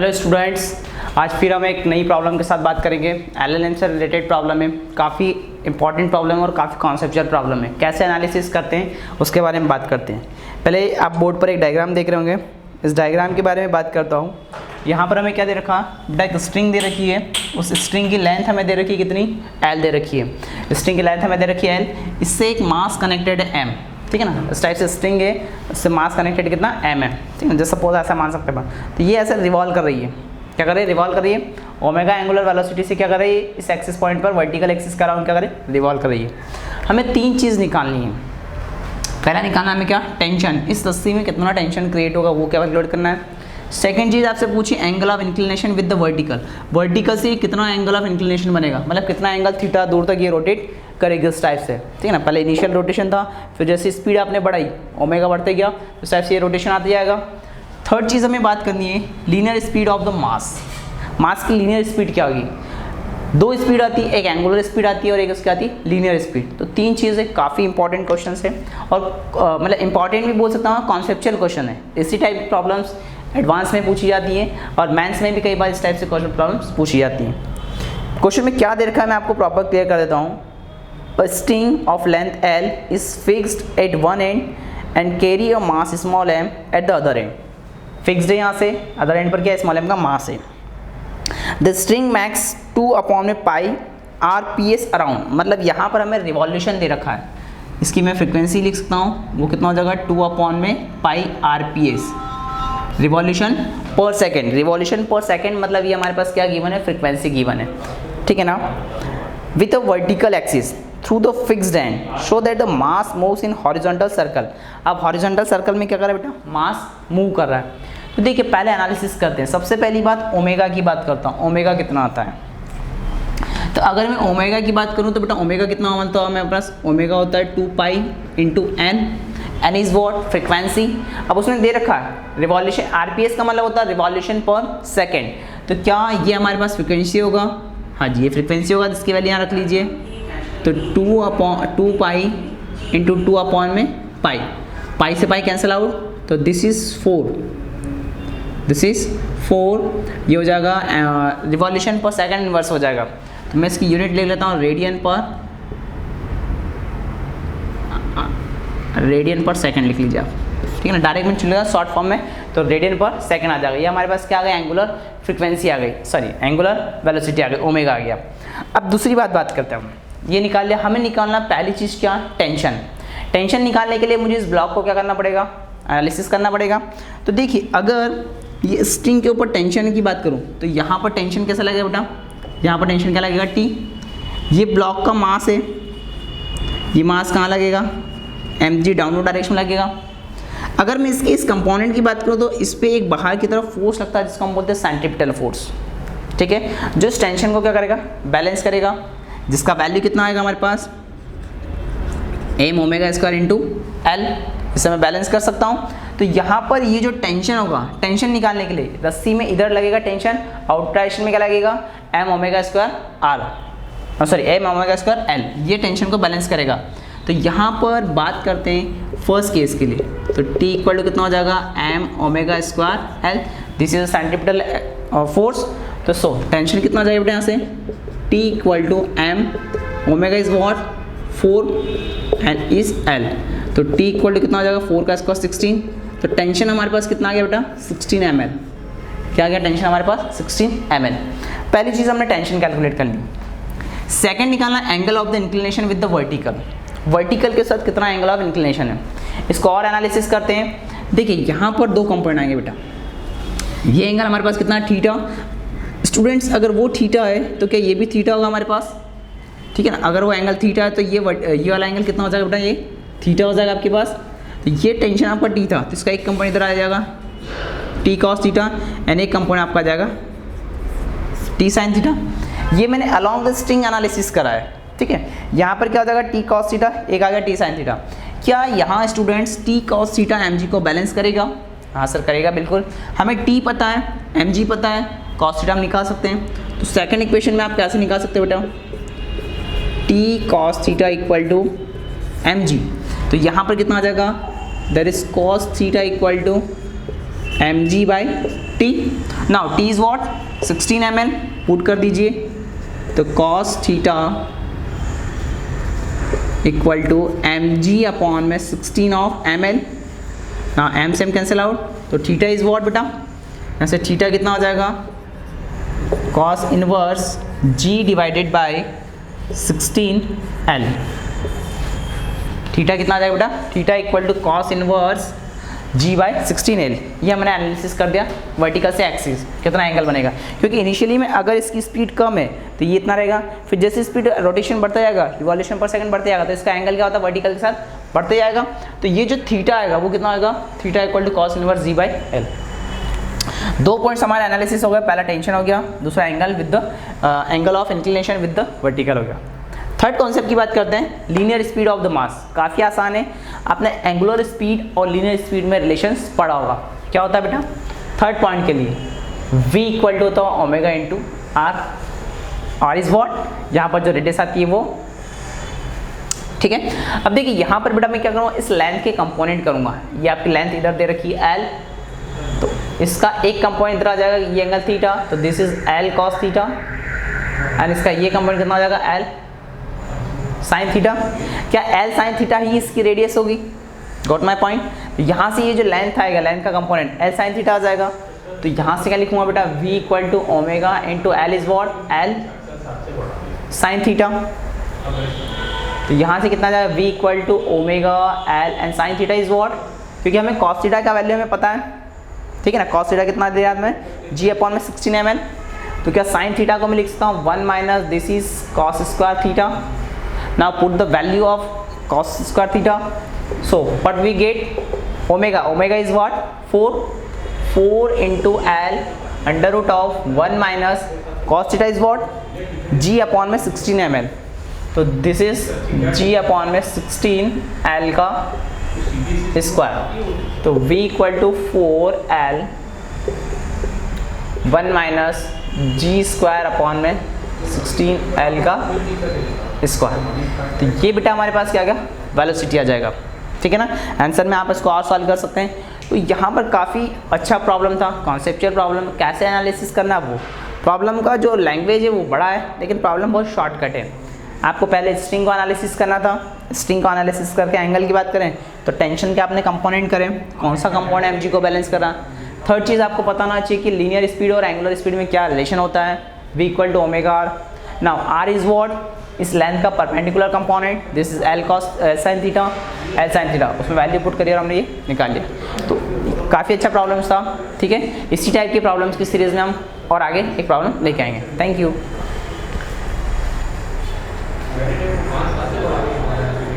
Hello students, आज फिर हम एक नई प्रॉब्लम के साथ बात करेंगे। एलएलएम से रिलेटेड प्रॉब्लम है, काफ़ी इंपॉर्टेंट प्रॉब्लम है और काफ़ी कॉन्सेप्चुअल प्रॉब्लम है। कैसे एनालिसिस करते हैं उसके बारे में बात करते हैं। पहले आप बोर्ड पर एक डायग्राम देख रहे होंगे, इस डायग्राम के बारे में बात करता हूँ। यहाँ पर हमें क्या दे रखा, बेटा एक स्ट्रिंग दे रखी है, उस स्ट्रिंग की लेंथ हमें दे रखी है कितनी, एल दे रखी है। स्ट्रिंग की लेंथ हमें दे रखी है एल, इससे एक मास कनेक्टेड है एम, ठीक है ना। इस टाइप से स्ट्रिंग है, इससे मास कनेक्टेड कितना एम है, ठीक है। जैसे सपोज ऐसा मान सकते हैं, तो ये ऐसे रिवॉल्व कर रही है। क्या कर रही है, रिवॉल्व कर रही है। ओमेगा एंगुलर वेलोसिटी से क्या कर रही है, इस एक्सिस पॉइंट पर वर्टिकल एक्सिस का राउंड क्या करे, रिवॉल्व कर रही है। हमें तीन चीज़ निकालनी है। पहला निकालना हमें क्या, टेंशन, इस रस्सी में कितना टेंशन क्रिएट होगा वो क्या कैलकुलेट करना है। सेकंड चीज़ आपसे पूछी angle of inclination with the vertical, vertical से कितना एंगल ऑफ इंक्लिनेशन बनेगा, मतलब कितना एंगल थीटा दूर तक ये रोटेट करेगी इस टाइप से, ठीक है ना। पहले इनिशियल रोटेशन था, फिर जैसे स्पीड आपने बढ़ाई ओमेगा बढ़ते गया, उस टाइप से ये रोटेशन आता जाएगा। थर्ड चीज़ हमें बात करनी है linear speed of the mass. Mass की लीनियर स्पीड क्या होगी, दो स्पीड आती है, एक एंगुलर स्पीड आती है और एक उसकी आती है लीनियर स्पीड। तो तीन चीज़ें काफ़ी इंपॉर्टेंट क्वेश्चन है और मतलब इंपॉर्टेंट भी बोल सकता हूँ, कॉन्सेप्चुअल क्वेश्चन है। इसी टाइप प्रॉब्लम्स एडवांस में पूछी जाती हैं और मेंस में भी कई बार इस टाइप से क्वेश्चन प्रॉब्लम्स पूछी जाती हैं। क्वेश्चन में क्या दे रखा है मैं आपको प्रॉपर क्लियर कर देता हूँ। A string of length L is fixed at one end and carry a mass small m at the other end. Fixed है यहाँ से, other end पर क्या है, small m का mass है। The string max 2/pi rps around, मतलब यहाँ पर हमें रिवॉल्यूशन दे रखा है, इसकी मैं फ्रिक्वेंसी लिख सकता हूँ, वो कितना हो जाएगा 2/pi rps, रिवॉल्यूशन पर सेकेंड। रिवॉल्यूशन पर सेकेंड मतलब ये हमारे पास क्या गिवन है, फ्रिक्वेंसी गिवन है, ठीक है ना। With a vertical axis through the fixed and show that the mass moves in horizontal circle. अब हॉरिजॉन्टल सर्कल में क्या कर रहा है बेटा, मास मूव कर रहा है। तो देखिए पहले एनालिसिस करते हैं। सबसे पहली बात ओमेगा की बात करता हूँ, ओमेगा कितना आता है। तो अगर मैं ओमेगा की बात करूँ तो बेटा ओमेगा कितना बनता है, मेरे पास ओमेगा होता है 2 into N, N is what, frequency. अब उसने दे रखा है रिवॉल्यूशन, आरपीएस का मतलब होता है रिवॉल्यूशन पर सेकेंड। तो क्या ये हमारे पास फ्रिक्वेंसी होगा, हाँ जी ये फ्रिक्वेंसी होगा, जिसकी वैल्यू यहाँ रख लीजिए। तो 2 पाई इंटू 2 में पाई, पाई से पाई कैंसिल आउट, तो दिस इज़ 4, दिस इज़ 4, ये हो जाएगा रिवॉल्यूशन पर सेकंड इनवर्स हो जाएगा। तो मैं इसकी यूनिट ले लेता हूँ रेडियन पर सेकंड लिख लीजिए आप, ठीक है ना। डायरेक्ट में चलेगा शॉर्ट फॉर्म में, तो रेडियन पर सेकंड आ जाएगा। ये हमारे पास क्या आ गया, एंगुलर फ्रिक्वेंसी आ गई, सॉरी एंगुलर वेलोसिटी आ गई, ओमेगा आ गया। अब दूसरी बात करते हैं, ये निकाल लिया। हमें निकालना पहली चीज़ क्या, टेंशन। टेंशन निकालने के लिए मुझे इस ब्लॉक को क्या करना पड़ेगा, एनालिसिस करना पड़ेगा। तो देखिए अगर ये स्ट्रिंग के ऊपर टेंशन की बात करूँ तो यहाँ पर टेंशन कैसा लगेगा बेटा, यहाँ पर टेंशन क्या लगेगा, टी। ये ब्लॉक का मास है, ये मास कहाँ लगेगा, mg डाउनवर्ड डायरेक्शन लगेगा। अगर मैं इसके इस कंपोनेंट की बात करूँ तो इस पर एक बाहर की तरफ फोर्स लगता है जिसको हम बोलते हैं सेंट्रीपिटल फोर्स, ठीक है, जो इस टेंशन को क्या करेगा, बैलेंस करेगा, जिसका वैल्यू कितना आएगा हमारे पास, m omega square into L, इसे मैं बैलेंस कर सकता हूँ। तो यहाँ पर ये जो टेंशन होगा, टेंशन निकालने के लिए रस्सी में इधर लगेगा टेंशन, आउट डायरेक्शन में क्या लगेगा, m omega square R, sorry m omega square L, ये टेंशन को बैलेंस करेगा। तो यहाँ पर बात करते हैं फर्स्ट केस के लिए, तो t इक्वल टू कितना हो जाएगा, m omega square L, this is centripetal force. तो सो टेंशन कितना जाएगा बेटा यहाँ से, t equal to m omega is what 4 and is l, तो t इक्वल टू कितना हो जाएगा 4 का स्क्वायर 16। तो टेंशन हमारे पास कितना आ गया बेटा, 16 ml। क्या आ गया टेंशन हमारे पास, 16 ml। पहली चीज़ हमने टेंशन कैलकुलेट कर ली। सेकेंड निकालना angle of the inclination with the vertical, vertical के साथ कितना एंगल ऑफ इंक्लिनेशन है, इसको और एनालिसिस करते हैं। देखिए यहाँ पर दो कंपोनेंट आएंगे बेटा, ये एंगल हमारे पास कितना है, थीटा। स्टूडेंट्स अगर वो थीटा है तो क्या ये भी थीटा होगा हमारे पास, ठीक है ना। अगर वो एंगल थीटा है तो ये वाला एंगल कितना हो जाएगा बेटा, ये थीटा हो जाएगा आपके पास। तो ये टेंशन आपका टी था, तो इसका एक कंपोनेंट इधर आ जाएगा टी कॉस थीटा, एंड एक कंपोनेंट आपका आ जाएगा टी साइन थीटा। ये मैंने अलॉन्ग द स्ट्रिंग एनालिसिस करा है, ठीक है। यहाँ पर क्या हो जाएगा, टी कॉस थीटा, एक आ गया टी साइन थीटा। क्या यहाँ students T cos theta mg को बैलेंस करेगा, हाँ सर करेगा बिल्कुल। हमें t पता है, mg पता है, कॉस थीटा हम निकाल सकते हैं। तो सेकंड इक्वेशन में आप कैसे निकाल सकते हो बेटा, t cos theta equal to mg। तो यहाँ पर कितना आ जाएगा, that is cos theta equal to mg by T. Now T is what 16 ml, put कर दीजिए, तो cos theta equal to mg upon m 16 of ml। ना m से m कैंसिल आउट, तो थीटा इज़ वॉट बेटा, यहाँ से theta कितना हो जाएगा, cos inverse g divided by 16l। Theta कितना आ जाएगा बेटा, theta equal to cos inverse g by 16l। ये हमने एनालिसिस कर दिया वर्टिकल से एक्सिस कितना एंगल बनेगा, क्योंकि इनिशियली में अगर इसकी स्पीड कम है तो ये इतना रहेगा, फिर जैसे स्पीड रोटेशन बढ़ता जाएगा, रिवॉल्यूशन पर सेकंड बढ़ते जाएगा, तो इसका एंगल क्या होता है वर्टिकल के साथ बढ़ते जाएगा। तो ये जो थीटा आएगा वो कितना आएगा, theta equal to cos inverse g by l। 2 points हमारा एनालिसिस हो गया, पहला टेंशन हो गया, दूसरा angle with the angle of inclination with the vertical हो गया। थर्ड कॉन्सेप्ट की बात करते हैं, linear speed of the mass. काफ़ी आसान है, आपने एंगुलर स्पीड और लीनियर स्पीड में रिलेशंस पढ़ा होगा। क्या होता है बेटा, थर्ड पॉइंट के लिए v इक्वल टू होता है omega into R. R is what, यहाँ पर जो रेडियस आती है वो, ठीक है। अब देखिए यहाँ पर बेटा मैं क्या करूँगा, इस लेंथ के कंपोनेंट करूँगा। ये आपकी लेंथ इधर दे रखी है l, तो इसका एक कंपोनेंट इधर आ जाएगा, ये एंगल थीटा, तो this is l cos theta, and इसका ये कंपोनेंट कितना आ जाएगा, l साइन थीटा। क्या l साइन थीटा ही इसकी रेडियस होगी, गॉट माई पॉइंट। यहाँ से ये जो लेंथ आएगा, लेंथ का कंपोनेंट l साइन थीटा आ जाएगा, तो यहाँ से क्या लिखूंगा बेटा, v equal to omega into l is what, l sine theta. तो यहाँ से कितना आ जाएगा, v equal to omega l and sine theta is what, क्योंकि हमें cos थीटा का वैल्यू हमें पता है, ठीक है ना। cos थीटा कितना दे याद में, g अपॉन में 16 ml। तो क्या साइन थीटा को मैं लिख सकता हूँ 1 minus this is cos square theta. Now put the value of cos square theta. So what we get, omega, omega is what, 4 into L under root of 1 minus cos theta is what, g upon में 16 ml। तो this is g upon में 16 L का square, तो v equal to 4L 1 minus g square upon m 16L का square. तो ये बेटा हमारे पास क्या आ गया, वेलोसिटी आ जाएगा, ठीक है ना। आंसर में आप इसको और सॉल्व कर सकते हैं। तो यहाँ पर काफ़ी अच्छा प्रॉब्लम था, कॉन्सेप्चुअल प्रॉब्लम, कैसे एनालिसिस करना है वो। प्रॉब्लम का जो लैंग्वेज है वो बड़ा है, लेकिन प्रॉब्लम बहुत शॉर्टकट है। आपको पहले स्ट्रिंग को एनालिसिस करना था, स्ट्रिंग को एनालिसिस करके एंगल की बात करें तो टेंशन के आपने कंपोनेंट करें, कौन सा कंपोनेंट एम जी को बैलेंस करा। थर्ड चीज़ आपको पता होना चाहिए कि लीनियर स्पीड और एंगुलर स्पीड में क्या रिलेशन होता है, v equal to omega R. Now R is what, इस लेंथ का perpendicular component, this is l cos sin theta, l sin theta, उसमें वैल्यू पुट करिए और हमने ये निकाल लिया। तो काफ़ी अच्छा प्रॉब्लम्स था, ठीक है। इसी टाइप की प्रॉब्लम्स की सीरीज़ में हम और आगे एक प्रॉब्लम लेके आएंगे। Thank you.